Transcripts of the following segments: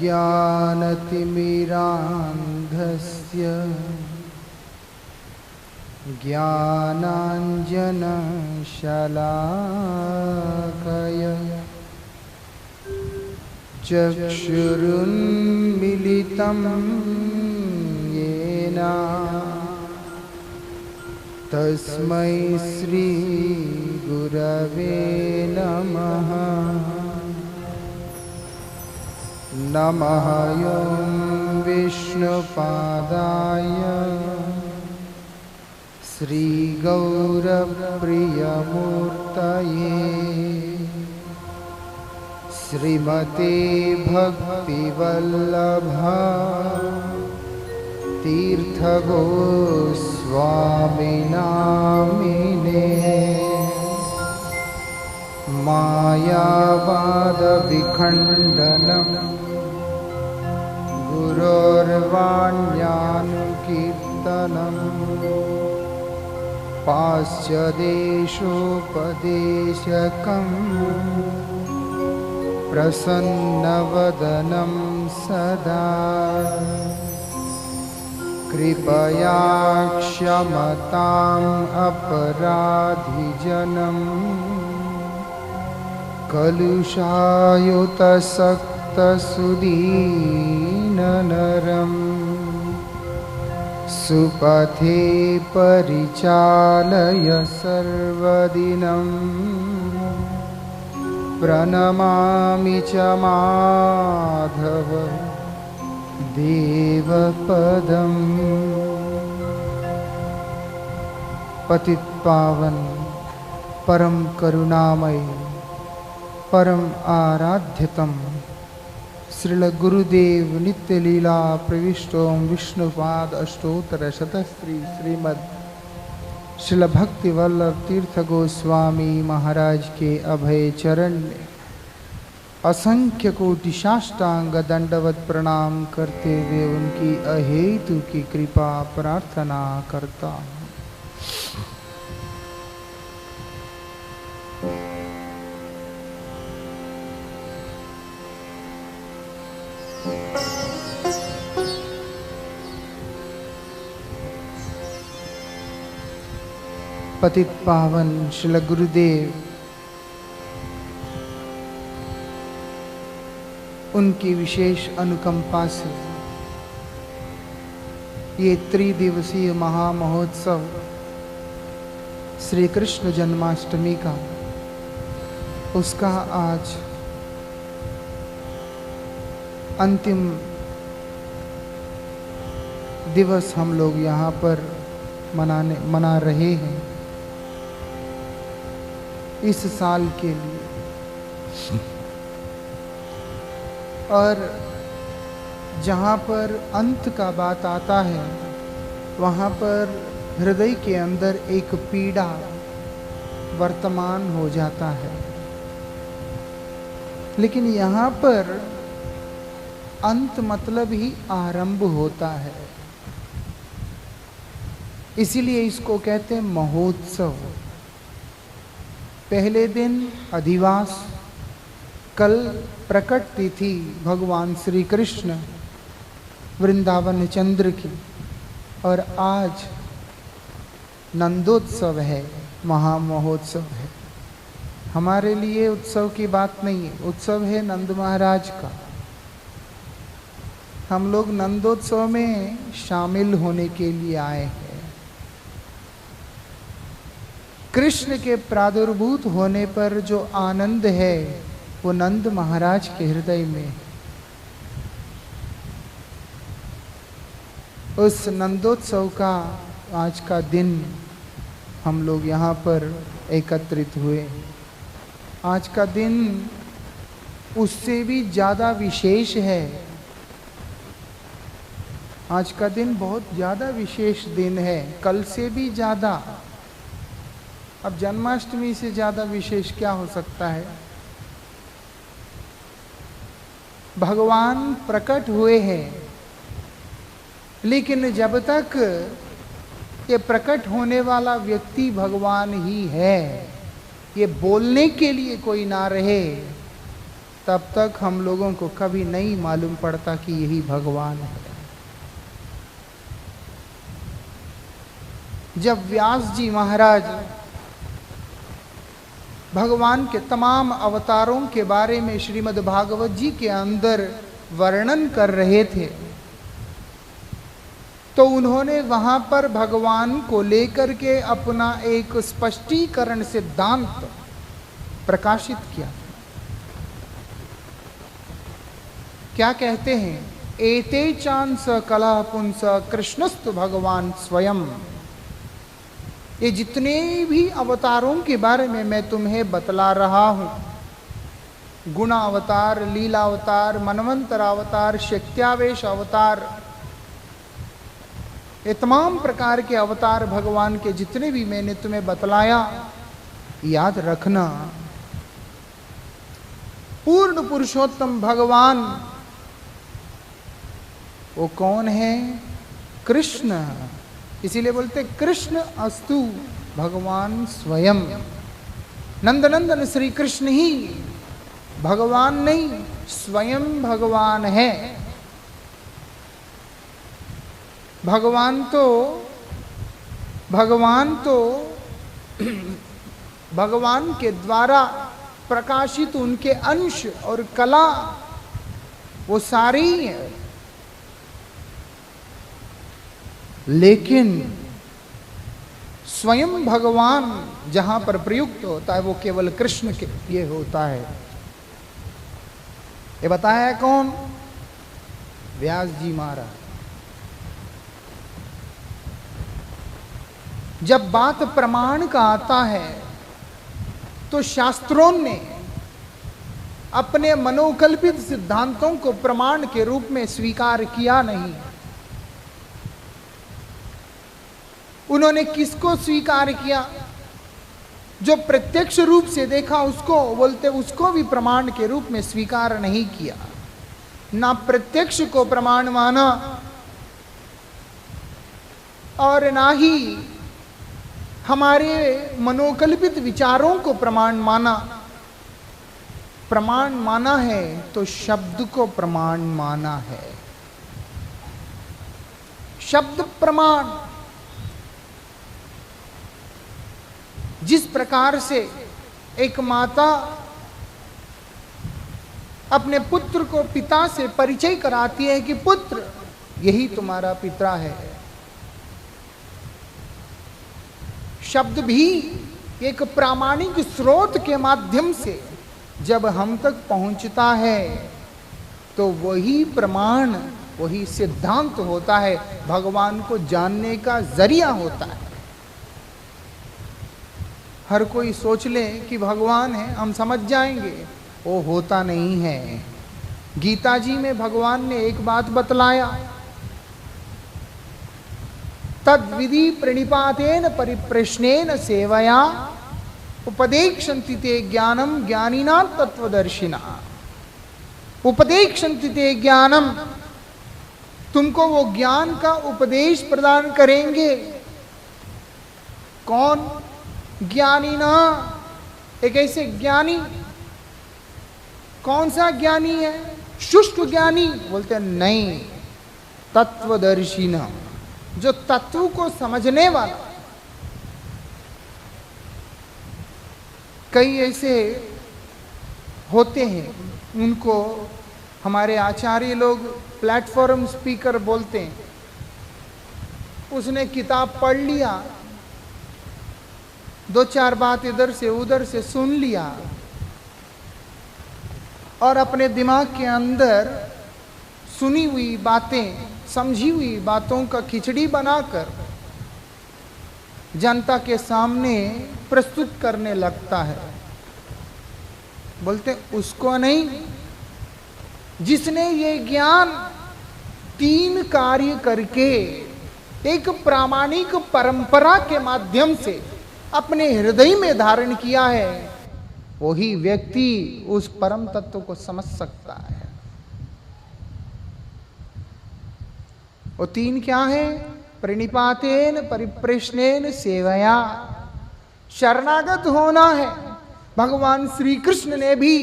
अज्ञानतिमिरान्धस्य ज्ञानाञ्जनशलाकया चक्षुरुन्मीलितं येन तस्मै श्री गुरवे नमः। नमः ॐ विष्णुपादाय श्रीगौरप्रियमूर्तये श्रीमते भक्तिवल्लभा तीर्थगोस्वामिनामिने मायावादविखण्डनं गुरोर्वाण्यानुकीर्तनं पाश्चादेशोपदेशकं प्रसन्नवदनं सदा कृपया क्षमताम् अपराधिजनम् कलुषायुतसक्तसुदीननरं सुपथे परिचालय सर्वदिनं प्रणमामि च माधव देवपदम्। पतित पावन परम करुणामय परम आराध्यतम श्रील गुरुदेव नित्य लीला प्रविष्टोम विष्णुपाद अष्टोत्तर शतश्री श्रीमद श्रील भक्ति वल्लभ तीर्थ गोस्वामी महाराज के अभय चरण में असंख्य कोटि साष्टांग दंडवत प्रणाम करते हुए उनकी अहेतु की कृपा प्रार्थना करता हूँ। पतित पावन श्रील गुरुदेव उनकी विशेष अनुकंपा से ये त्रिदिवसीय महामहोत्सव श्री कृष्ण जन्माष्टमी का उसका आज अंतिम दिवस हम लोग यहाँ पर मना रहे हैं इस साल के लिए। और जहाँ पर अंत का बात आता है वहाँ पर हृदय के अंदर एक पीड़ा वर्तमान हो जाता है, लेकिन यहाँ पर अंत मतलब ही आरंभ होता है। इसीलिए इसको कहते हैं महोत्सव। पहले दिन अधिवास, कल प्रकट तिथि भगवान श्री कृष्ण वृंदावन चंद्र की, और आज नंदोत्सव है, महामहोत्सव है। हमारे लिए उत्सव की बात नहीं है, उत्सव है नंद महाराज का। हम लोग नंदोत्सव में शामिल होने के लिए आए हैं। कृष्ण के प्रादुर्भूत होने पर जो आनंद है वो नंद महाराज के हृदय में है। उस नंदोत्सव का आज का दिन हम लोग यहाँ पर एकत्रित हुए। आज का दिन उससे भी ज़्यादा विशेष है। आज का दिन बहुत ज़्यादा विशेष दिन है, कल से भी ज़्यादा। अब जन्माष्टमी से ज़्यादा विशेष क्या हो सकता है? भगवान प्रकट हुए हैं, लेकिन जब तक ये प्रकट होने वाला व्यक्ति भगवान ही है, ये बोलने के लिए कोई ना रहे, तब तक हम लोगों को कभी नहीं मालूम पड़ता कि यही भगवान है। जब व्यास जी महाराज भगवान के तमाम अवतारों के बारे में श्रीमद् भागवत जी के अंदर वर्णन कर रहे थे, तो उन्होंने वहां पर भगवान को लेकर के अपना एक स्पष्टीकरण सिद्धांत प्रकाशित किया। क्या कहते हैं? एते चांस कला पुंस कृष्णस्तु भगवान स्वयं। ये जितने भी अवतारों के बारे में मैं तुम्हें बतला रहा हूं, गुण अवतार, लीला अवतार, मनवंतर अवतार, शक्त्यावेश अवतार, ये तमाम प्रकार के अवतार भगवान के जितने भी मैंने तुम्हें बतलाया, याद रखना पूर्ण पुरुषोत्तम भगवान वो कौन है? कृष्ण। इसीलिए बोलते कृष्ण अस्तु भगवान स्वयं। नंदनंदन श्री कृष्ण ही भगवान नहीं, स्वयं भगवान है। भगवान तो भगवान के द्वारा प्रकाशित उनके अंश और कला वो सारी ही है, लेकिन स्वयं भगवान जहां पर प्रयुक्त होता है वो केवल कृष्ण के लिए होता है। ये बताया है कौन? व्यास जी महाराज। जब बात प्रमाण का आता है तो शास्त्रों ने अपने मनोकल्पित सिद्धांतों को प्रमाण के रूप में स्वीकार किया नहीं। उन्होंने किसको स्वीकार किया? जो प्रत्यक्ष रूप से देखा उसको बोलते, उसको भी प्रमाण के रूप में स्वीकार नहीं किया। ना प्रत्यक्ष को प्रमाण माना और ना ही हमारे मनोकल्पित विचारों को प्रमाण माना। प्रमाण माना है तो शब्द को प्रमाण माना है। शब्द प्रमाण। जिस प्रकार से एक माता अपने पुत्र को पिता से परिचय कराती है कि पुत्र यही तुम्हारा पिता है, शब्द भी एक प्रामाणिक स्रोत के माध्यम से जब हम तक पहुंचता है तो वही प्रमाण, वही सिद्धांत होता है, भगवान को जानने का जरिया होता है। हर कोई सोच ले कि भगवान है, हम समझ जाएंगे, वो होता नहीं है। गीता जी में भगवान ने एक बात बतलाया, तद विधि प्रणिपातेन परिप्रश्नेन सेवया उपदेक्षन्ति ते ज्ञानम ज्ञानिना तत्वदर्शिना। उपदेक्षन्ति ते ज्ञानम, तुमको वो ज्ञान का उपदेश प्रदान करेंगे। कौन? ज्ञानी ना। एक ऐसे ज्ञानी, कौन सा ज्ञानी है? शुष्क ज्ञानी? बोलते हैं नहीं, तत्वदर्शी ना, जो तत्व को समझने वाला। कई ऐसे होते हैं, उनको हमारे आचार्य लोग प्लेटफॉर्म स्पीकर बोलते हैं। उसने किताब पढ़ लिया, दो चार बात इधर से उधर से सुन लिया और अपने दिमाग के अंदर सुनी हुई बातें, समझी हुई बातों का खिचड़ी बनाकर जनता के सामने प्रस्तुत करने लगता है। बोलते उसको नहीं, जिसने ये ज्ञान तीन कार्य करके एक प्रामाणिक परंपरा के माध्यम से अपने हृदय में धारण किया है, वही व्यक्ति उस परम तत्व को समझ सकता है। वो तीन क्या है? प्रणिपातेन परिप्रश्नेन सेवया, शरणागत होना है। भगवान श्री कृष्ण ने भी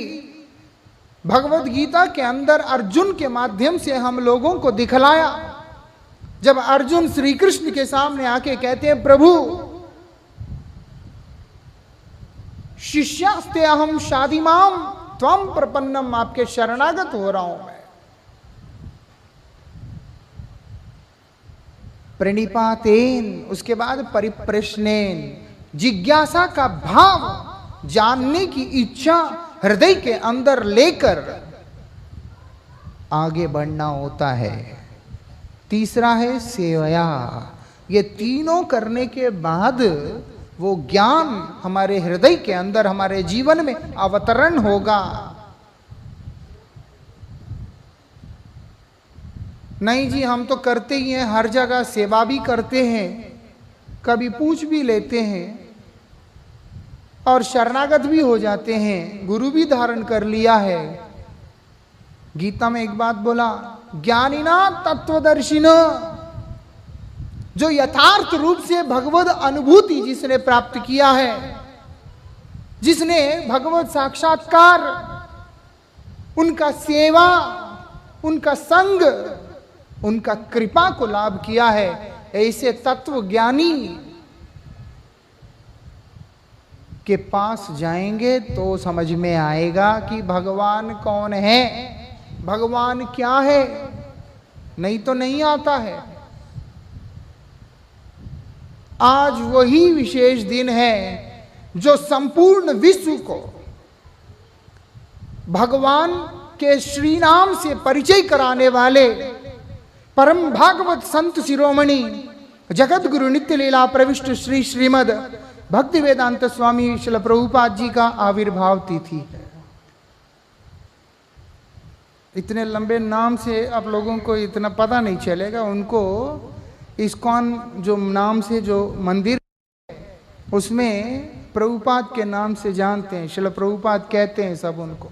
भगवत गीता के अंदर अर्जुन के माध्यम से हम लोगों को दिखलाया। जब अर्जुन श्री कृष्ण के सामने आके कहते हैं, प्रभु शिष्यास्ते अहम शादिमाम त्वम प्रपन्नम, आपके शरणागत हो रहा हूं मैं। प्रणिपातेन, उसके बाद परिप्रश्नेन, जिज्ञासा का भाव, जानने की इच्छा हृदय के अंदर लेकर आगे बढ़ना होता है। तीसरा है सेवया। ये तीनों करने के बाद वो ज्ञान हमारे हृदय के अंदर, हमारे जीवन में अवतरण होगा। नहीं जी, हम तो करते ही हैं, हर जगह सेवा भी करते हैं, कभी पूछ भी लेते हैं और शरणागत भी हो जाते हैं, गुरु भी धारण कर लिया है। गीता में एक बात बोला, ज्ञानिना तत्वदर्शिना, जो यथार्थ रूप से भगवद अनुभूति जिसने प्राप्त किया है, जिसने भगवत साक्षात्कार, उनका सेवा, उनका संग, उनका कृपा को लाभ किया है, ऐसे तत्व ज्ञानी के पास जाएंगे तो समझ में आएगा कि भगवान कौन है, भगवान क्या है। नहीं तो नहीं आता है। आज वही विशेष दिन है जो संपूर्ण विश्व को भगवान के श्री नाम से परिचय कराने वाले परम भागवत संत शिरोमणि जगत गुरु नित्य लीला प्रविष्ट श्री श्रीमद भक्ति वेदांत स्वामी श्रील प्रभुपाद जी का आविर्भाव तिथि है। इतने लंबे नाम से आप लोगों को इतना पता नहीं चलेगा। उनको इस्कॉन जो नाम से जो मंदिर है उसमें प्रभुपाद के नाम से जानते हैं, श्रील प्रभुपाद कहते हैं सब उनको।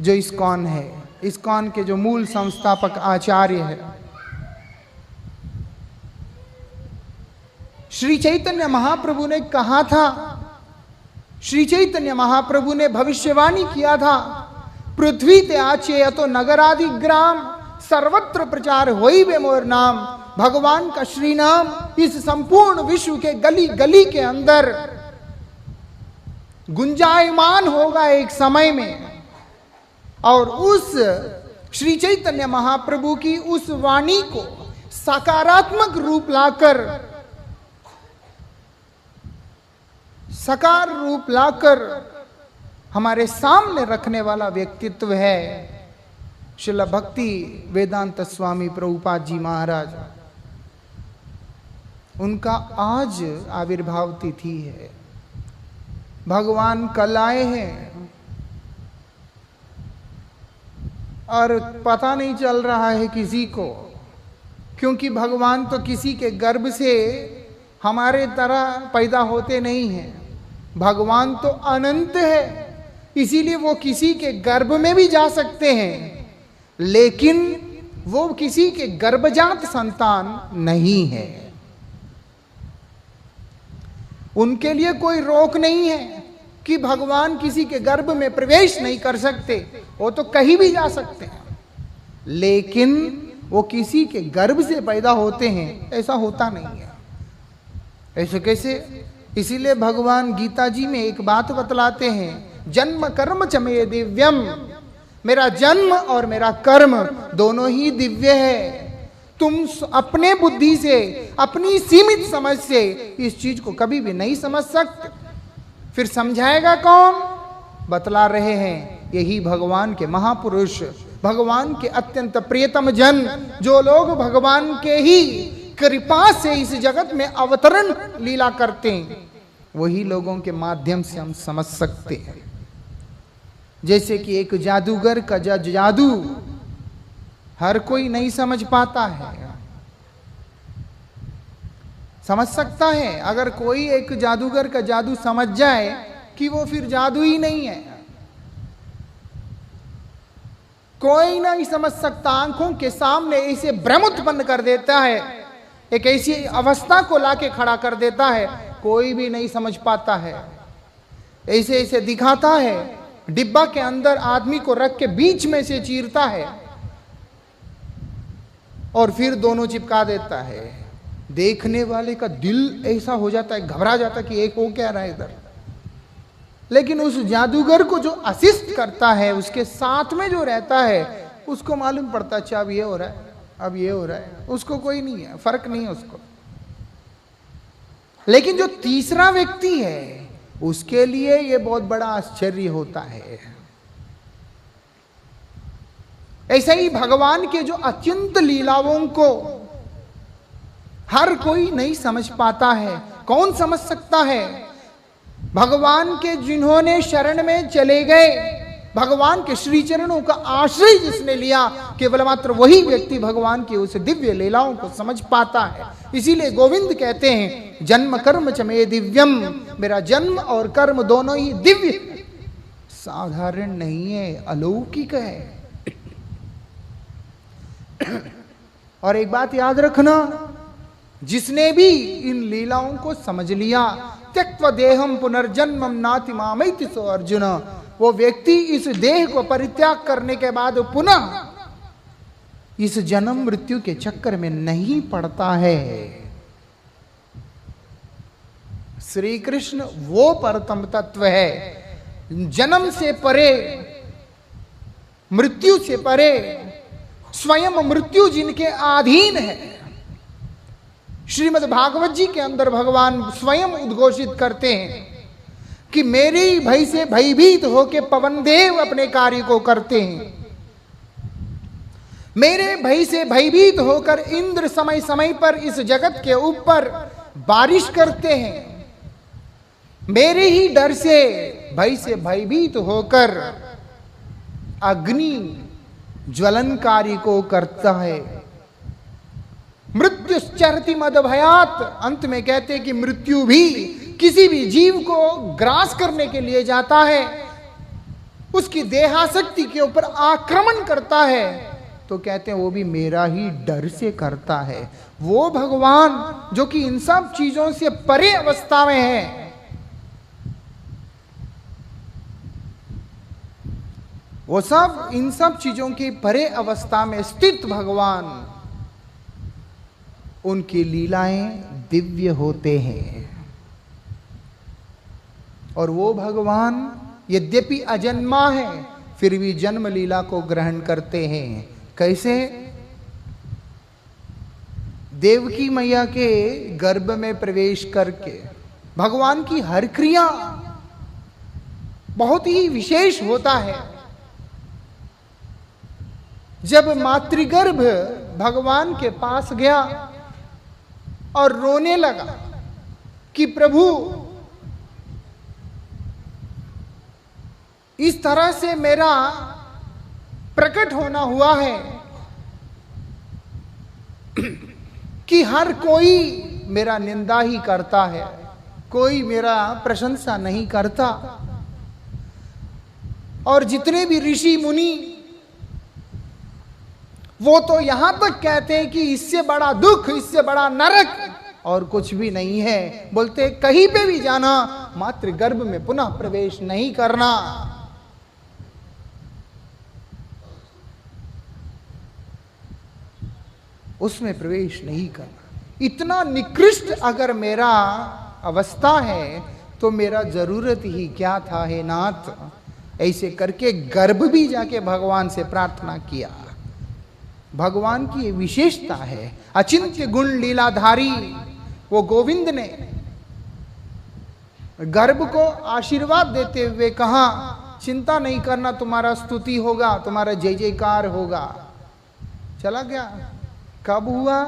जो इस्कॉन है, इस्कॉन के जो मूल संस्थापक आचार्य है, श्री चैतन्य महाप्रभु ने कहा था, श्री चैतन्य महाप्रभु ने भविष्यवाणी किया था, पृथ्वी ते आचे अतो नगरादि ग्राम सर्वत्र प्रचार होई वे मोर नाम। भगवान का श्री नाम इस संपूर्ण विश्व के गली गली के अंदर गुंजायमान होगा एक समय में। और उस श्री चैतन्य महाप्रभु की उस वाणी को सकारात्मक रूप लाकर, साकार रूप लाकर हमारे सामने रखने वाला व्यक्तित्व है श्रील भक्ति वेदांत स्वामी प्रभुपाद जी महाराज। उनका आज आविर्भाव तिथि है। भगवान कल आए हैं और पता नहीं चल रहा है किसी को, क्योंकि भगवान तो किसी के गर्भ से हमारे तरह पैदा होते नहीं हैं। भगवान तो अनंत है, इसीलिए वो किसी के गर्भ में भी जा सकते हैं, लेकिन वो किसी के गर्भजात संतान नहीं है। उनके लिए कोई रोक नहीं है कि भगवान किसी के गर्भ में प्रवेश नहीं कर सकते, वो तो कहीं भी जा सकते हैं, लेकिन वो किसी के गर्भ से पैदा होते हैं, ऐसा होता नहीं है। ऐसे कैसे? इसीलिए भगवान गीता जी में एक बात बतलाते हैं, जन्म कर्म च मे दिव्यम, मेरा जन्म और मेरा कर्म दोनों ही दिव्य है। तुम अपने बुद्धि से, अपनी सीमित समझ से इस चीज को कभी भी नहीं समझ सकते। फिर समझाएगा कौन? बतला रहे हैं यही भगवान के महापुरुष, भगवान के अत्यंत प्रियतम जन, जो लोग भगवान के ही कृपा से इस जगत में अवतरण लीला करते हैं, वही लोगों के माध्यम से हम समझ सकते हैं। जैसे कि एक जादूगर का जादू हर कोई नहीं समझ पाता है। समझ सकता है अगर कोई एक जादूगर का जादू समझ जाए कि वो फिर जादू ही नहीं है। कोई नहीं समझ सकता, आंखों के सामने ऐसे भ्रम उत्पन्न कर देता है, एक ऐसी अवस्था को लाके खड़ा कर देता है, कोई भी नहीं समझ पाता है। ऐसे ऐसे दिखाता है डिब्बा के अंदर आदमी को रख के बीच में से चीरता है और फिर दोनों चिपका देता है। देखने वाले का दिल ऐसा हो जाता है, घबरा जाता है कि एक हो क्या रहा है इधर। लेकिन उस जादूगर को जो असिस्ट करता है, उसके साथ में जो रहता है, उसको मालूम पड़ता है अच्छा अब ये हो रहा है, अब ये हो रहा है। उसको कोई नहीं है, फर्क नहीं है उसको। लेकिन जो तीसरा व्यक्ति है उसके लिए ये बहुत बड़ा आश्चर्य होता है। ऐसे ही भगवान के जो अचिंत लीलाओं को हर कोई नहीं समझ पाता है। कौन समझ सकता है? भगवान के जिन्होंने शरण में चले गए, भगवान के श्री चरणों का आश्रय जिसने लिया, केवल मात्र वही व्यक्ति भगवान की उस दिव्य लीलाओं को समझ पाता है। इसीलिए गोविंद कहते हैं जन्म कर्म च मे दिव्यम, मेरा जन्म और कर्म दोनों ही दिव्य, साधारण नहीं है, अलौकिक है। और एक बात याद रखना, जिसने भी इन लीलाओं को समझ लिया, त्यक्त्वा देहम पुनर्जन्मम नाति मामैति सो अर्जुन, वो व्यक्ति इस देह को परित्याग करने के बाद पुनः इस जन्म मृत्यु के चक्कर में नहीं पड़ता है। श्री कृष्ण वो परतम तत्व है, जन्म से परे, मृत्यु से परे, स्वयं मृत्यु जिनके अधीन है। श्रीमद् भागवत जी के अंदर भगवान स्वयं उद्घोषित करते हैं कि मेरे भय से भयभीत होकर पवन देव अपने कार्य को करते हैं, मेरे भय से भयभीत होकर इंद्र समय समय पर इस जगत के ऊपर बारिश करते हैं, मेरे ही डर से भय से भयभीत होकर अग्नि ज्वलन कार्य को करता है। मृत्युश्चरति मद भयात, अंत में कहते हैं कि मृत्यु भी किसी भी जीव को ग्रास करने के लिए जाता है, उसकी देहासक्ति के ऊपर आक्रमण करता है, तो कहते हैं वो भी मेरा ही डर से करता है। वो भगवान जो कि इन सब चीजों से परे अवस्था में है, वो सब इन सब चीजों की परे अवस्था में स्थित भगवान, उनकी लीलाएं दिव्य होते हैं। और वो भगवान यद्यपि अजन्मा है फिर भी जन्म लीला को ग्रहण करते हैं। कैसे? देवकी मैया के गर्भ में प्रवेश करके भगवान की हर क्रिया बहुत ही विशेष होता है। जब मातृगर्भ भगवान के पास गया और रोने लगा कि प्रभु इस तरह से मेरा प्रकट होना हुआ है कि हर कोई मेरा निंदा ही करता है, कोई मेरा प्रशंसा नहीं करता, और जितने भी ऋषि मुनि वो तो यहां तक कहते हैं कि इससे बड़ा दुख, इससे बड़ा नरक और कुछ भी नहीं है। बोलते कहीं पे भी जाना, मात्र गर्भ में पुनः प्रवेश नहीं करना। उसमें प्रवेश नहीं करना। इतना निकृष्ट अगर मेरा अवस्था है तो मेरा जरूरत ही क्या था हे नाथ। ऐसे करके गर्भ भी जाके भगवान से प्रार्थना किया। भगवान की ये विशेषता है, अचिंत्य गुण लीलाधारी वो गोविंद ने गर्भ को आशीर्वाद देते हुए कहा, चिंता नहीं करना, तुम्हारा स्तुति होगा, तुम्हारा जय जयकार होगा। चला गया। कब हुआ?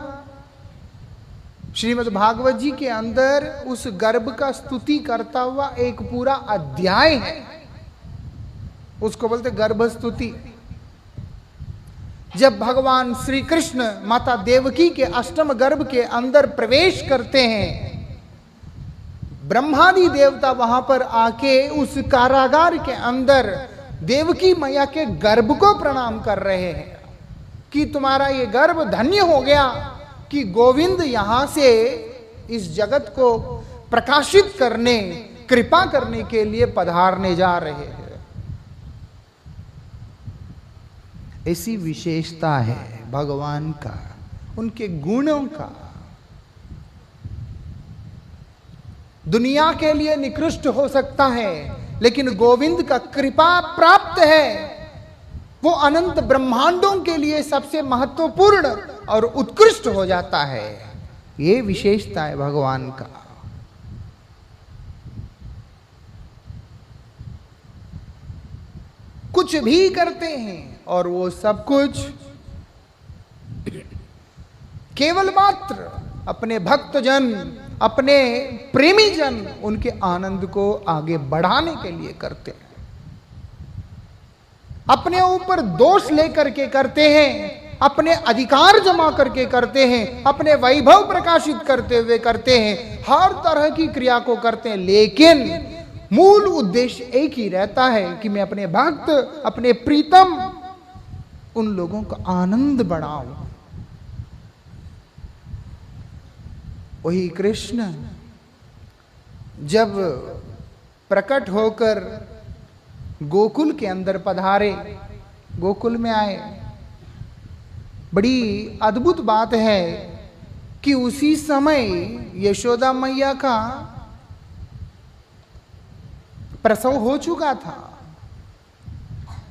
श्रीमद् भागवत जी के अंदर उस गर्भ का स्तुति करता हुआ एक पूरा अध्याय है, उसको बोलते गर्भ स्तुति। जब भगवान श्री कृष्ण माता देवकी के अष्टम गर्भ के अंदर प्रवेश करते हैं, ब्रह्मादि देवता वहां पर आके उस कारागार के अंदर देवकी मैया के गर्भ को प्रणाम कर रहे हैं कि तुम्हारा ये गर्भ धन्य हो गया कि गोविंद यहां से इस जगत को प्रकाशित करने, कृपा करने के लिए पधारने जा रहे हैं। ऐसी विशेषता है भगवान का, उनके गुणों का। दुनिया के लिए निकृष्ट हो सकता है, लेकिन गोविंद का कृपा प्राप्त है, वो अनंत ब्रह्मांडों के लिए सबसे महत्वपूर्ण और उत्कृष्ट हो जाता है। ये विशेषता है भगवान का। कुछ भी करते हैं और वो सब कुछ केवल मात्र अपने भक्तजन, अपने प्रेमी जन, उनके आनंद को आगे बढ़ाने के लिए करते हैं। अपने ऊपर दोष लेकर के करते हैं, अपने अधिकार जमा करके करते हैं, अपने वैभव प्रकाशित करते हुए करते हैं, हर तरह की क्रिया को करते हैं, लेकिन मूल उद्देश्य एक ही रहता है कि मैं अपने भक्त, अपने प्रीतम, उन लोगों का आनंद बढ़ाऊं। वही कृष्ण जब प्रकट होकर गोकुल के अंदर पधारे, गोकुल में आए, बड़ी अद्भुत बात है कि उसी समय यशोदा मैया का प्रसव हो चुका था।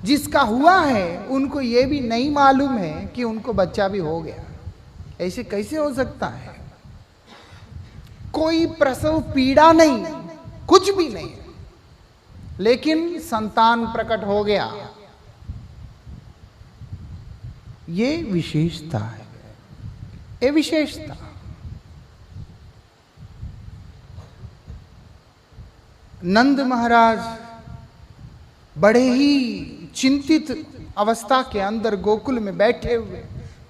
जिसका हुआ है उनको यह भी नहीं मालूम है कि उनको बच्चा भी हो गया। ऐसे कैसे हो सकता है? कोई प्रसव पीड़ा नहीं, कुछ भी नहीं, लेकिन संतान प्रकट हो गया। ये विशेषता है, ये विशेषता। नंद महाराज बड़े ही चिंतित अवस्था के अंदर गोकुल में बैठे हुए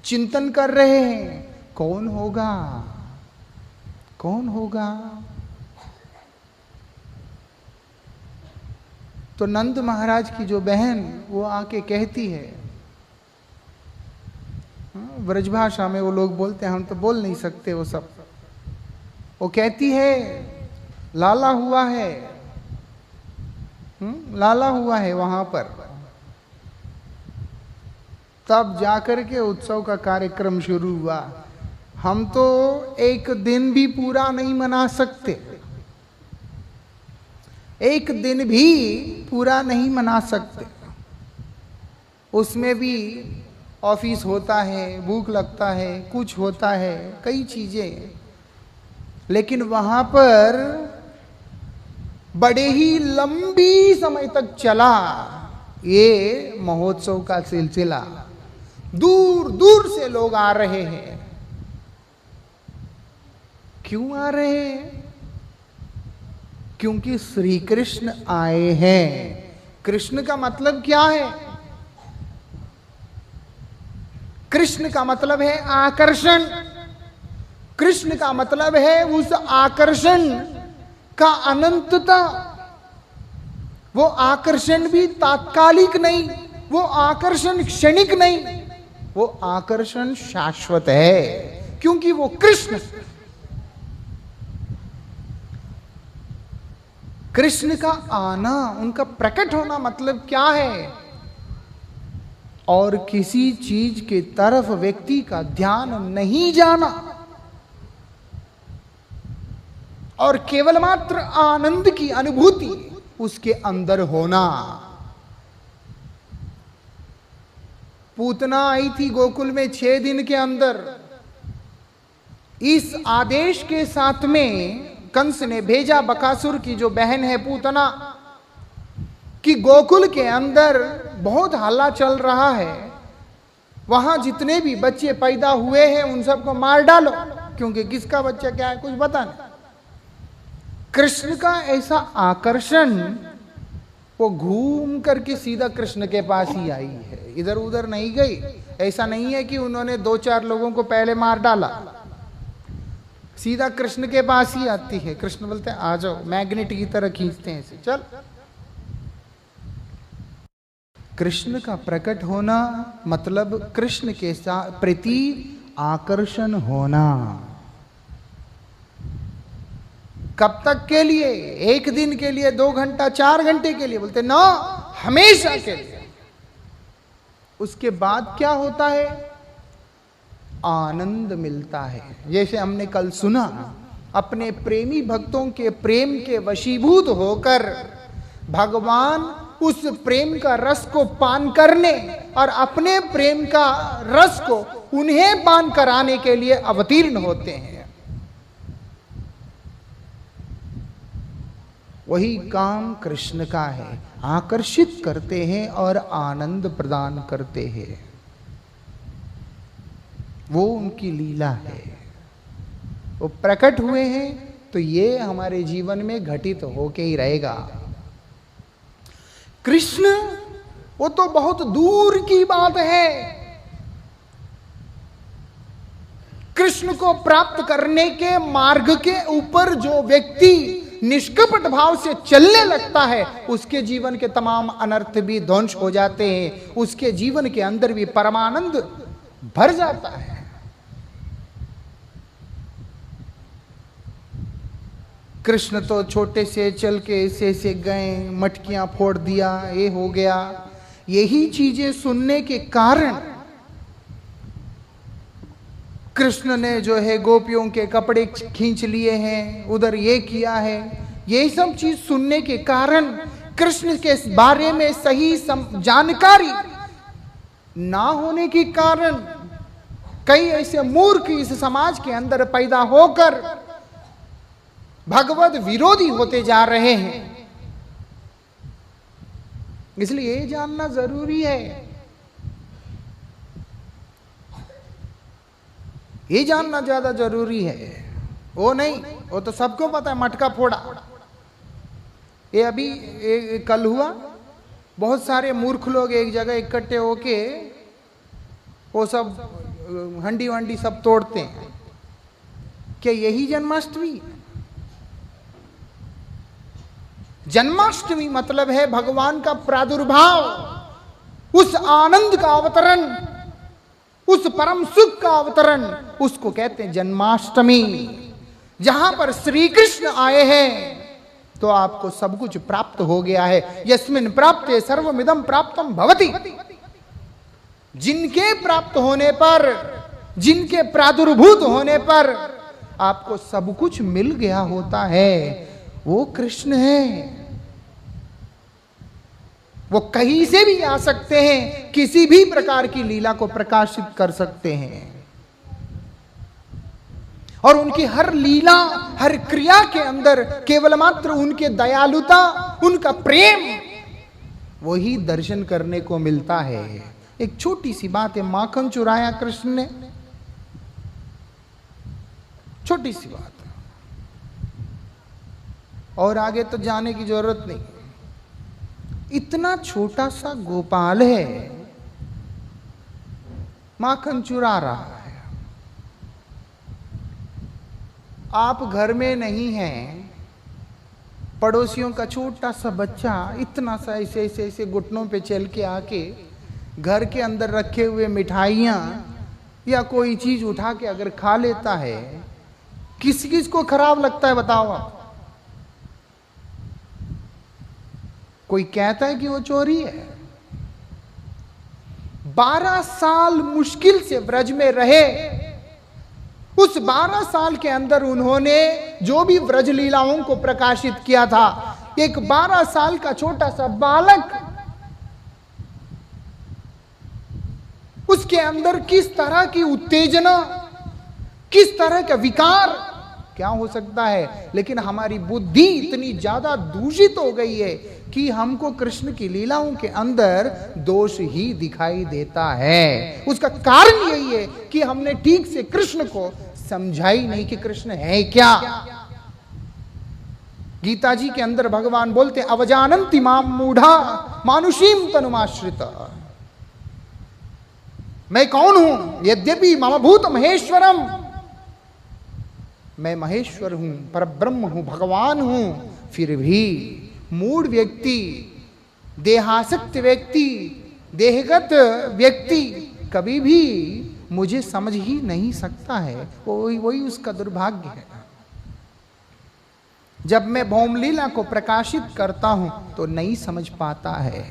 चिंतन कर रहे हैं, कौन होगा, कौन होगा। तो नंद महाराज की जो बहन वो आके कहती है, ब्रजभाषा में वो लोग बोलते हैं, हम तो बोल नहीं सकते वो सब। वो कहती है लाला हुआ है, लाला हुआ है वहां पर। तब जाकर के उत्सव का कार्यक्रम शुरू हुआ। हम तो एक दिन भी पूरा नहीं मना सकते, एक दिन भी पूरा नहीं मना सकते। उसमें भी ऑफिस होता है, भूख लगता है, कुछ होता है, कई चीजें, लेकिन वहां पर बड़े ही लंबी समय तक चला ये महोत्सव का सिलसिला। दूर दूर से लोग आ रहे हैं। क्यों आ रहे हैं? क्योंकि श्री कृष्ण आए हैं। कृष्ण का मतलब क्या है? कृष्ण का मतलब है आकर्षण। कृष्ण का मतलब है उस आकर्षण का अनंतता। वो आकर्षण भी तात्कालिक नहीं, वो आकर्षण क्षणिक नहीं, वो आकर्षण शाश्वत है, क्योंकि वो कृष्ण। कृष्ण का आना, उनका प्रकट होना मतलब क्या है? और किसी चीज के तरफ व्यक्ति का ध्यान नहीं जाना और केवल मात्र आनंद की अनुभूति उसके अंदर होना। पूतना आई थी गोकुल में 6 दिन के अंदर। इस आदेश के साथ में कंस ने भेजा बकासुर की जो बहन है पूतना, कि गोकुल के अंदर बहुत हल्ला चल रहा है, वहां जितने भी बच्चे पैदा हुए हैं उन सबको मार डालो, क्योंकि किसका बच्चा क्या है कुछ पता नहीं। कृष्ण का ऐसा आकर्षण, वो घूम करके सीधा कृष्ण के पास ही आई है, इधर उधर नहीं गई। ऐसा नहीं है कि उन्होंने 2-4 लोगों को पहले मार डाला, सीधा कृष्ण के पास ही आती है। कृष्ण बोलते हैं आ जाओ, मैग्नेट की तरह खींचते हैं इसे, चल। कृष्ण का प्रकट होना मतलब कृष्ण के साथ प्रति आकर्षण होना। कब तक के लिए? 1 दिन के लिए, 2 घंटा, 4 घंटे के लिए? बोलते ना, हमेशा के लिए। उसके बाद क्या होता है? आनंद मिलता है। जैसे हमने कल सुना, अपने प्रेमी भक्तों के प्रेम के वशीभूत होकर भगवान उस प्रेम का रस को पान करने और अपने प्रेम का रस को उन्हें पान कराने के लिए अवतीर्ण होते हैं। वही काम कृष्ण का है, आकर्षित करते हैं और आनंद प्रदान करते हैं। वो उनकी लीला है, वो प्रकट हुए हैं तो ये हमारे जीवन में घटित होके ही रहेगा। कृष्ण वो तो बहुत दूर की बात है। कृष्ण को प्राप्त करने के मार्ग के ऊपर जो व्यक्ति निष्कपट भाव से चलने लगता है, उसके जीवन के तमाम अनर्थ भी ध्वंस हो जाते हैं, उसके जीवन के अंदर भी परमानंद भर जाता है। कृष्ण तो छोटे से चल के ऐसे गए, मटकियां फोड़ दिया, ये हो गया। यही चीजें सुनने के कारण कृष्ण ने जो है गोपियों के कपड़े खींच लिए हैं, उधर ये किया है। ये सब चीज सुनने के कारण, कृष्ण के बारे में सही जानकारी ना होने के कारण, कई ऐसे मूर्ख इस समाज के अंदर पैदा होकर भगवत विरोधी होते जा रहे हैं। इसलिए ये जानना जरूरी है, ये जानना ज्यादा जरूरी है। वो नहीं, वो तो सबको पता है, मटका फोड़ा। ये अभी कल हुआ, बहुत सारे मूर्ख लोग एक जगह इकट्ठे होके वो सब हंडी वंडी सब तोड़ते हैं। क्या यही जन्माष्टमी? जन्माष्टमी मतलब है भगवान का प्रादुर्भाव, उस आनंद का अवतरण, उस परम सुख का अवतरण, उसको कहते हैं जन्माष्टमी। जहां पर श्री कृष्ण आए हैं तो आपको सब कुछ प्राप्त हो गया है। यस्मिन् प्राप्ते सर्वमिदं प्राप्तम भवति। जिनके प्राप्त होने पर, जिनके प्रादुर्भूत होने पर आपको सब कुछ मिल गया होता है, वो कृष्ण है। वो कहीं से भी आ सकते हैं, किसी भी प्रकार की लीला को प्रकाशित कर सकते हैं, और उनकी हर लीला, हर क्रिया के अंदर केवल मात्र उनके दयालुता, उनका प्रेम, वही दर्शन करने को मिलता है। एक छोटी सी बात है, माखन चुराया कृष्ण ने, छोटी सी बात, और आगे तो जाने की जरूरत नहीं। इतना छोटा सा गोपाल है, माखन चुरा रहा है। आप घर में नहीं हैं, पड़ोसियों का छोटा सा बच्चा इतना सा ऐसे ऐसे ऐसे घुटनों पे चल के आके घर के अंदर रखे हुए मिठाइयाँ या कोई चीज उठा के अगर खा लेता है, किस किस को खराब लगता है बताओ आप? कोई कहता है कि वो चोरी है? 12 साल मुश्किल से ब्रज में रहे। उस 12 साल के अंदर उन्होंने जो भी ब्रज लीलाओं को प्रकाशित किया था, एक 12 साल का छोटा सा बालक, उसके अंदर किस तरह की उत्तेजना, किस तरह का विकार क्या हो सकता है। लेकिन हमारी बुद्धि इतनी ज्यादा दूषित हो गई है कि हमको कृष्ण की लीलाओं के अंदर दोष ही दिखाई देता है। उसका कारण यही है कि हमने ठीक से कृष्ण को समझा ही नहीं कि कृष्ण है क्या। गीता जी के अंदर भगवान बोलते, अवजानन्ति माम मूढ़ा मानुषीम तनुमाश्रित। मैं कौन हूं? यद्यपि मम भूत महेश्वरम, मैं महेश्वर हूं, परब्रह्म हूं, भगवान हूं, फिर भी मूढ़ व्यक्ति, देहासक्त व्यक्ति, देहगत व्यक्ति कभी भी मुझे समझ ही नहीं सकता है। वही उसका दुर्भाग्य है। जब मैं भौम लीला को प्रकाशित करता हूं तो नहीं समझ पाता है।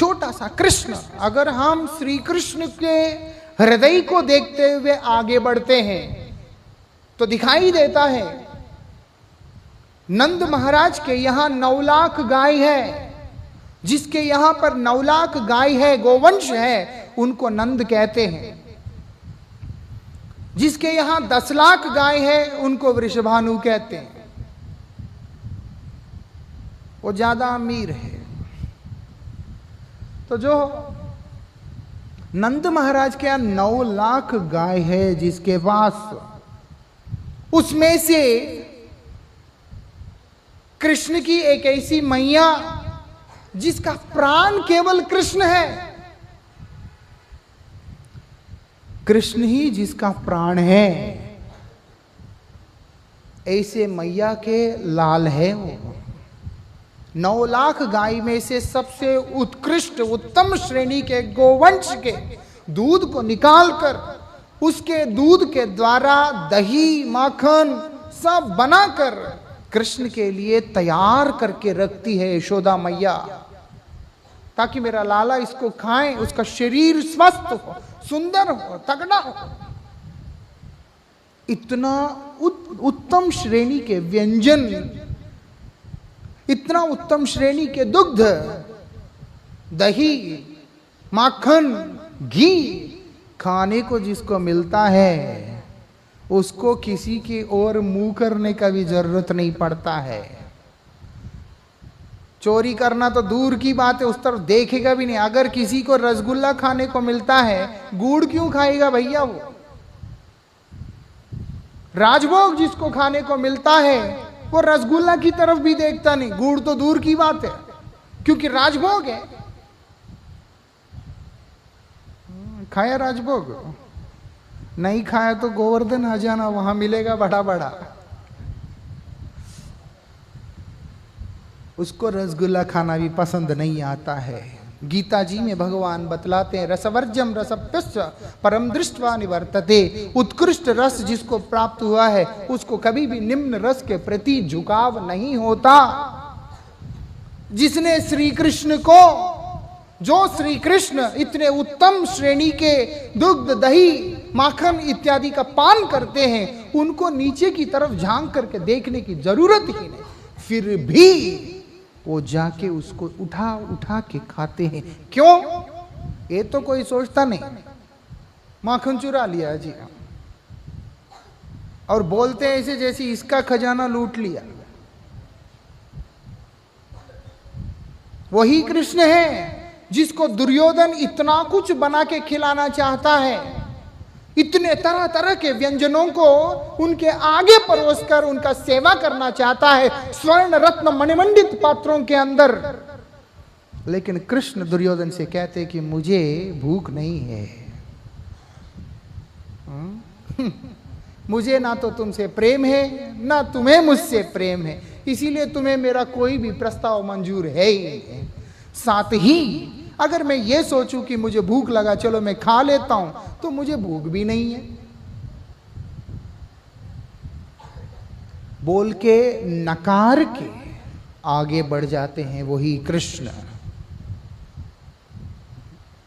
छोटा सा कृष्ण। अगर हम श्री कृष्ण के हृदय को देखते हुए आगे बढ़ते हैं तो दिखाई देता है नंद महाराज के यहां 9 लाख गाय है। जिसके यहां पर 9 लाख गाय है, गोवंश है, उनको नंद कहते हैं। जिसके यहां 10 लाख गाय है उनको वृषभानु कहते हैं। वो ज्यादा अमीर है। तो जो नंद महाराज के यहां 9 लाख गाय है जिसके पास, उसमें से कृष्ण की एक ऐसी मैया जिसका प्राण केवल कृष्ण है, कृष्ण ही जिसका प्राण है, ऐसे मैया के लाल है वो। 9 लाख गाय में से सबसे उत्कृष्ट उत्तम श्रेणी के गोवंश के दूध को निकालकर उसके दूध के द्वारा दही माखन सब बनाकर कृष्ण के लिए तैयार करके रखती है यशोदा मैया, ताकि मेरा लाला इसको खाए, उसका शरीर स्वस्थ हो, सुंदर हो, तगड़ा हो। इतना उत्तम श्रेणी के व्यंजन, इतना उत्तम श्रेणी के दुग्ध, दही, माखन, घी खाने को जिसको मिलता है उसको किसी की ओर मुंह करने का भी जरूरत नहीं पड़ता है। चोरी करना तो दूर की बात है, उस तरफ देखेगा भी नहीं। अगर किसी को रसगुल्ला खाने को मिलता है, गुड़ क्यों खाएगा भैया? वो राजभोग जिसको खाने को मिलता है वो रसगुल्ला की तरफ भी देखता नहीं, गुड़ तो दूर की बात है, क्योंकि राजभोग है। खाया राजभोग? नहीं खाया तो गोवर्धन आ जाना, वहां मिलेगा बड़ा बड़ा। उसको रसगुल्ला खाना भी पसंद नहीं आता है। गीता जी में भगवान बतलाते हैं, रसवर्जम रसप्यश्च परम दृष्ट्वा निवर्तते। उत्कृष्ट रस जिसको प्राप्त हुआ है उसको कभी भी निम्न रस के प्रति झुकाव नहीं होता। जिसने श्री कृष्ण को, जो श्री कृष्ण इतने उत्तम श्रेणी के दुग्ध, दही, माखन इत्यादि का पान करते हैं, उनको नीचे की तरफ झांक करके देखने की जरूरत ही नहीं, फिर भी वो जाके उसको उठा उठा के खाते हैं। क्यों? ये तो कोई सोचता नहीं, माखन चुरा लिया जी, और बोलते हैं ऐसे जैसे इसका खजाना लूट लिया। वही कृष्ण है जिसको दुर्योधन इतना कुछ बना के खिलाना चाहता है, इतने तरह तरह के व्यंजनों को उनके आगे परोसकर उनका सेवा करना चाहता है, स्वर्ण रत्न मणिमंडित पात्रों के अंदर। लेकिन कृष्ण दुर्योधन से कहते कि मुझे भूख नहीं है, मुझे ना तो तुमसे प्रेम है ना तुम्हें मुझसे प्रेम है, इसीलिए तुम्हें मेरा कोई भी प्रस्ताव मंजूर है ही नहीं। साथ ही अगर मैं ये सोचूं कि मुझे भूख लगा, चलो मैं खा लेता हूं, तो मुझे भूख भी नहीं है। बोल के नकार के आगे बढ़ जाते हैं वही कृष्ण।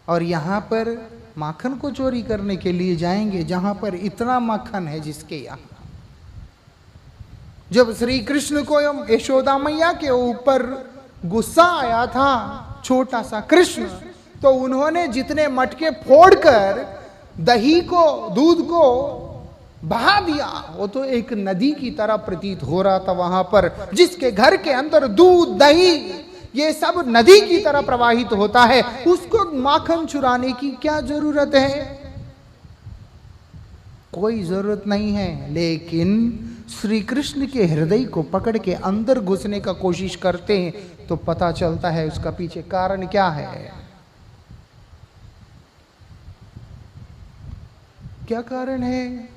और यहां पर माखन को चोरी करने के लिए जाएंगे जहां पर इतना माखन है जिसके यहां। जब श्री कृष्ण को यशोदा मैया के ऊपर गुस्सा आया था, छोटा सा कृष्ण, तो उन्होंने जितने मटके फोड़कर दही को, दूध को बहा दिया, वो तो एक नदी की तरह प्रतीत हो रहा था वहां पर। जिसके घर के अंदर दूध, दही, ये सब नदी की तरह प्रवाहित होता है, उसको माखन चुराने की क्या जरूरत है? कोई जरूरत नहीं है। लेकिन श्री कृष्ण के हृदय को पकड़ के अंदर घुसने का कोशिश करते हैं तो पता चलता है उसका पीछे कारण क्या है। क्या कारण है?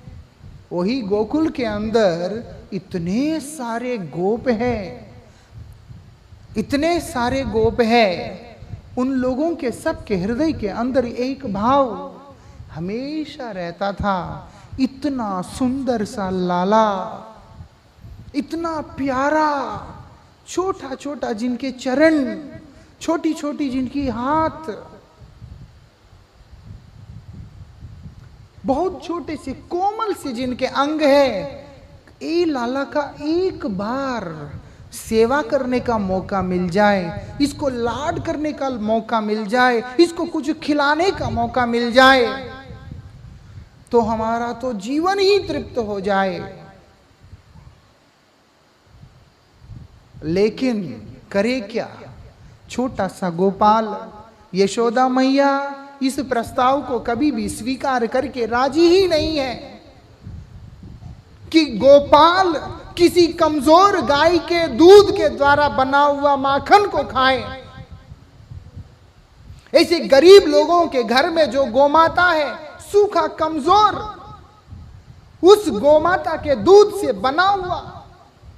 वही गोकुल के अंदर इतने सारे गोप हैं, इतने सारे गोप हैं, उन लोगों के सबके हृदय के अंदर एक भाव हमेशा रहता था, इतना सुंदर सा लाला, इतना प्यारा, छोटा छोटा जिनके चरण छोटी छोटी जिनकी हाथ, बहुत छोटे से कोमल से जिनके अंग है, ए लाला का एक बार सेवा करने का मौका मिल जाए, इसको लाड करने का मौका मिल जाए, इसको कुछ खिलाने का मौका मिल जाए, तो हमारा तो जीवन ही तृप्त हो जाए। लेकिन करे क्या? छोटा सा गोपाल, यशोदा मैया इस प्रस्ताव को कभी भी स्वीकार करके राजी ही नहीं है कि गोपाल किसी कमजोर गाय के दूध के द्वारा बना हुआ माखन को खाए। ऐसे गरीब लोगों के घर में जो गोमाता है, सूखा कमजोर, उस गोमाता के दूध से बना हुआ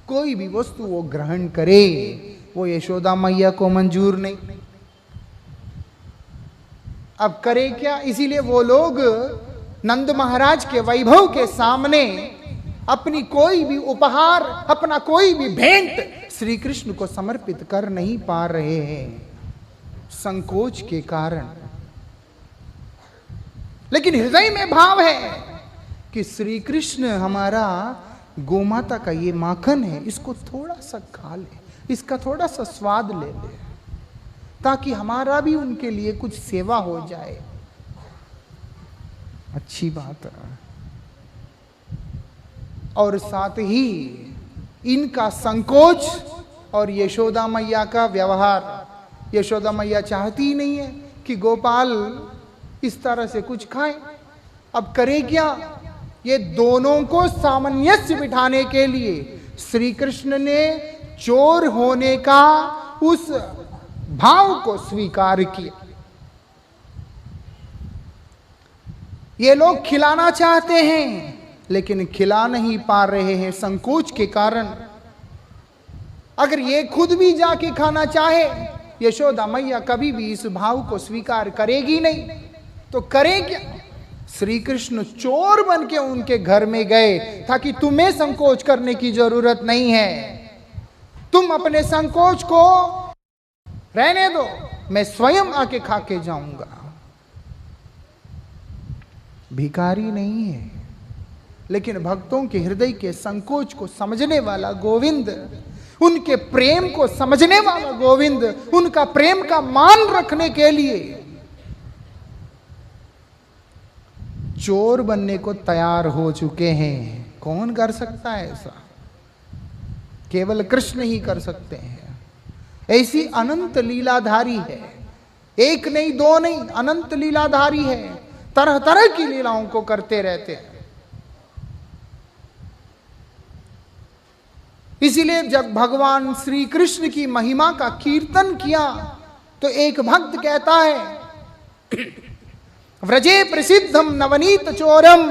कोई भी वस्तु वो ग्रहण करे, वो यशोदा मैया को मंजूर नहीं। अब करे क्या? इसीलिए वो लोग नंद महाराज के वैभव के सामने अपनी कोई भी उपहार, अपना कोई भी भेंट श्री कृष्ण को समर्पित कर नहीं पा रहे हैं, संकोच के कारण। लेकिन हृदय में भाव है कि श्री कृष्ण हमारा गोमाता का ये माखन है, इसको थोड़ा सा खा ले, इसका थोड़ा सा स्वाद ले ले, ताकि हमारा भी उनके लिए कुछ सेवा हो जाए। अच्छी बात है। और साथ ही इनका संकोच और यशोदा मैया का व्यवहार, यशोदा मैया चाहती ही नहीं है कि गोपाल इस तरह से कुछ खाए। अब करे क्या? ये दोनों को सामंजस्य बिठाने के लिए श्री कृष्ण ने चोर होने का उस भाव को स्वीकार किया। ये लोग खिलाना चाहते हैं लेकिन खिला नहीं पा रहे हैं संकोच के कारण। अगर ये खुद भी जाके खाना चाहे, यशोदा मैया कभी भी इस भाव को स्वीकार करेगी नहीं, तो करे क्या? श्री कृष्ण चोर बन के उनके घर में गए ताकि तुम्हें संकोच करने की जरूरत नहीं है, तुम अपने संकोच को रहने दो, मैं स्वयं आके खा के जाऊंगा। भिखारी नहीं है, लेकिन भक्तों के हृदय के संकोच को समझने वाला गोविंद, उनके प्रेम को समझने वाला गोविंद, उनका प्रेम का मान रखने के लिए चोर बनने को तैयार हो चुके हैं। कौन कर सकता है ऐसा? केवल कृष्ण ही कर सकते हैं। ऐसी अनंत लीलाधारी है, एक नहीं दो नहीं, अनंत लीलाधारी है, तरह तरह की लीलाओं को करते रहते हैं। इसीलिए जब भगवान श्री कृष्ण की महिमा का कीर्तन किया तो एक भक्त कहता है, व्रजे प्रसिद्धम नवनीत चोरम,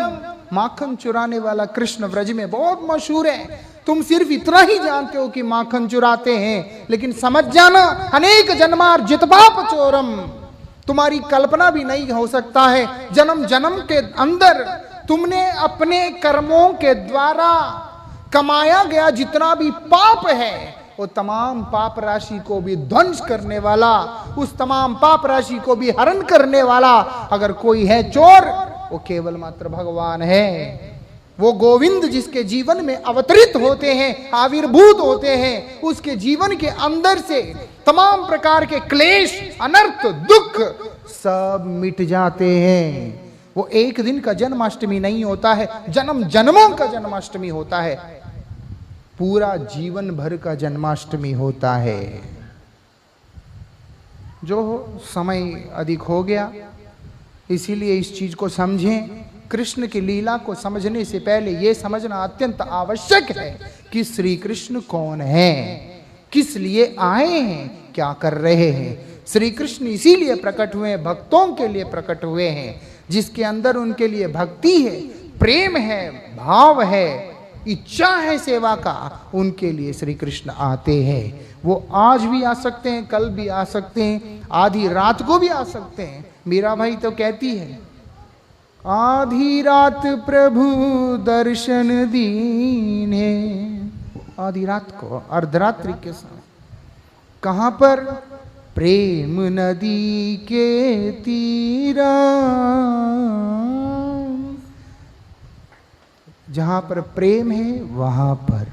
माखन चुराने वाला कृष्ण व्रज में बहुत मशहूर है। तुम सिर्फ इतना ही जानते हो कि माखन चुराते हैं, लेकिन समझ जाना अनेक जन्मार्जित पाप चोरम, तुम्हारी कल्पना भी नहीं हो सकता है। जन्म जन्म के अंदर तुमने अपने कर्मों के द्वारा कमाया गया जितना भी पाप है, वो तमाम पाप राशि को भी ध्वंस करने वाला, उस तमाम पाप राशि को भी हरण करने वाला अगर कोई है चोर, वो केवल मात्र भगवान है। वो गोविंद जिसके जीवन में अवतरित होते हैं, आविर्भूत होते हैं, उसके जीवन के अंदर से तमाम प्रकार के क्लेश, अनर्थ, दुख सब मिट जाते हैं। वो एक दिन का जन्माष्टमी नहीं होता है, जन्म जन्मों का जन्माष्टमी होता है, पूरा जीवन भर का जन्माष्टमी होता है। जो समय अधिक हो गया, इसीलिए इस चीज को समझें। कृष्ण की लीला को समझने से पहले यह समझना अत्यंत आवश्यक है कि श्री कृष्ण कौन है, किस लिए आए हैं, क्या कर रहे हैं। श्री कृष्ण इसीलिए प्रकट हुए हैं, भक्तों के लिए प्रकट हुए हैं। जिसके अंदर उनके लिए भक्ति है, प्रेम है, भाव है, इच्छा है सेवा का, उनके लिए श्री कृष्ण आते हैं। वो आज भी आ सकते हैं, कल भी आ सकते हैं, आधी रात को भी आ सकते हैं। मीरा भाई तो कहती है, आधी रात प्रभु दर्शन दीने, आधी रात को, अर्धरात्रि के समय। कहां पर? प्रेम नदी के तीरा, जहां पर प्रेम है वहां पर।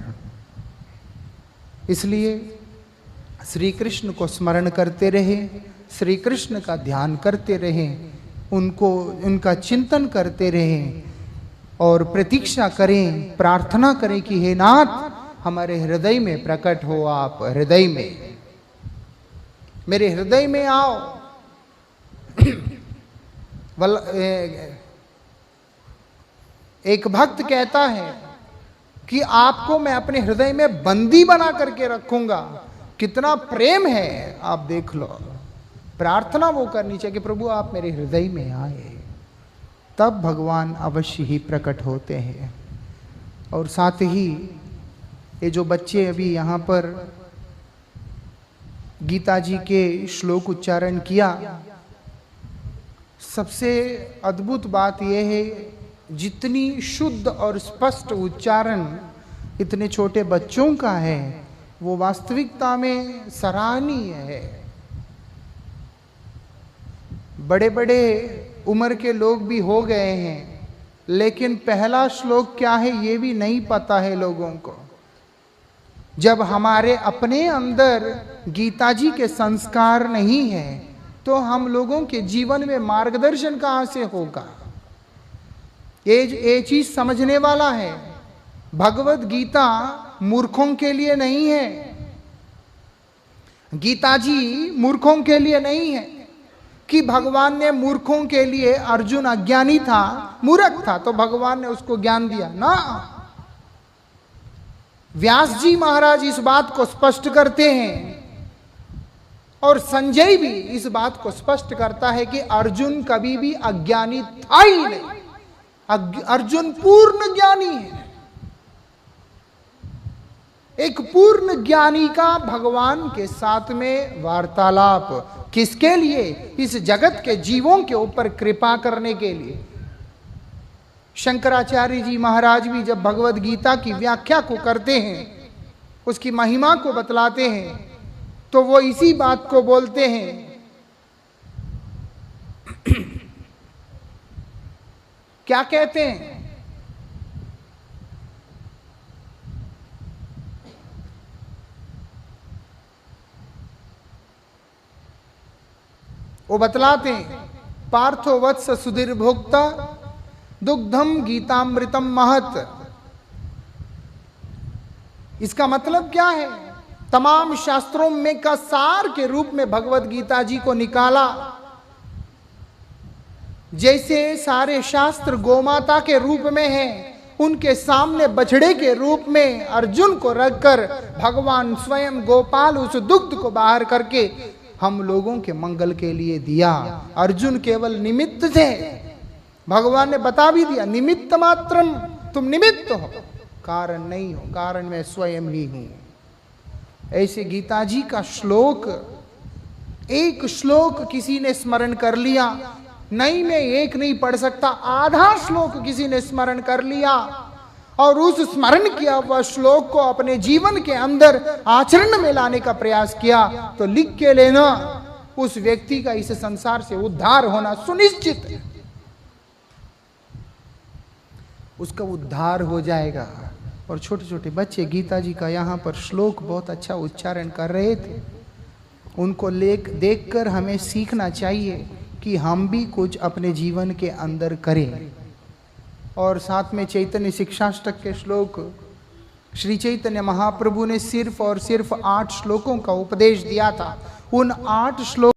इसलिए श्री कृष्ण को स्मरण करते रहे, श्री कृष्ण का ध्यान करते रहे, उनका चिंतन करते रहे और प्रतीक्षा करें, प्रार्थना करें कि हे नाथ हमारे हृदय में प्रकट हो, आप हृदय में, मेरे हृदय में आओ। एक भक्त कहता है कि आपको मैं अपने हृदय में बंदी बना करके रखूंगा। कितना प्रेम है आप देख लो। प्रार्थना वो करनी चाहिए कि प्रभु आप मेरे हृदय में आए, तब भगवान अवश्य ही प्रकट होते हैं। और साथ ही ये जो बच्चे अभी यहाँ पर गीता जी के श्लोक उच्चारण किया, सबसे अद्भुत बात यह है जितनी शुद्ध और स्पष्ट उच्चारण इतने छोटे बच्चों का है वो वास्तविकता में सराहनीय है। बड़े बड़े उम्र के लोग भी हो गए हैं, लेकिन पहला श्लोक क्या है ये भी नहीं पता है लोगों को। जब हमारे अपने अंदर गीता जी के संस्कार नहीं है तो हम लोगों के जीवन में मार्गदर्शन कहाँ से होगा। ये चीज समझने वाला है, भगवत गीता मूर्खों के लिए नहीं है, गीता जी मूर्खों के लिए नहीं है कि भगवान ने मूर्खों के लिए, अर्जुन अज्ञानी था, मूर्ख था तो भगवान ने उसको ज्ञान दिया ना। व्यास जी महाराज इस बात को स्पष्ट करते हैं और संजय भी इस बात को स्पष्ट करता है कि अर्जुन कभी भी अज्ञानी था ही नहीं, अर्जुन पूर्ण ज्ञानी है। एक पूर्ण ज्ञानी का भगवान के साथ में वार्तालाप किसके लिए? इस जगत के जीवों के ऊपर कृपा करने के लिए। शंकराचार्य जी महाराज भी जब भगवत गीता की व्याख्या को करते हैं, उसकी महिमा को बतलाते हैं, तो वो इसी बात को बोलते हैं, क्या कहते हैं? वो बतलाते हैं, पार्थो वत्स सुधीर भोक्ता दुग्धम गीतामृतम महत। इसका मतलब क्या है? तमाम शास्त्रों में का सार के रूप में भगवत गीता जी को निकाला। जैसे सारे शास्त्र गोमाता के रूप में हैं, उनके सामने बछड़े के रूप में अर्जुन को रखकर भगवान स्वयं गोपाल उस दुग्ध को बाहर करके हम लोगों के मंगल के लिए दिया। अर्जुन केवल निमित्त थे, भगवान ने बता भी दिया, निमित्त मात्रम, तुम निमित्त हो, कारण नहीं हो, कारण मैं स्वयं ही हूं। ऐसे गीता जी का श्लोक, एक श्लोक किसी ने स्मरण कर लिया, नहीं मैं एक नहीं पढ़ सकता, आधा श्लोक किसी ने स्मरण कर लिया और उस स्मरण किया हुआ श्लोक को अपने जीवन के अंदर आचरण में लाने का प्रयास किया, तो लिख के लेना, उस व्यक्ति का इस संसार से उद्धार होना सुनिश्चित है। उसका उद्धार हो जाएगा। और छोटे छोटे बच्चे गीता जी का यहाँ पर श्लोक बहुत अच्छा उच्चारण कर रहे थे, उनको देखकर हमें सीखना चाहिए कि हम भी कुछ अपने जीवन के अंदर करें। और साथ में चैतन्य शिक्षाष्टक के श्लोक, श्री चैतन्य महाप्रभु ने सिर्फ और सिर्फ 8 श्लोकों का उपदेश दिया था। उन 8 श्लोक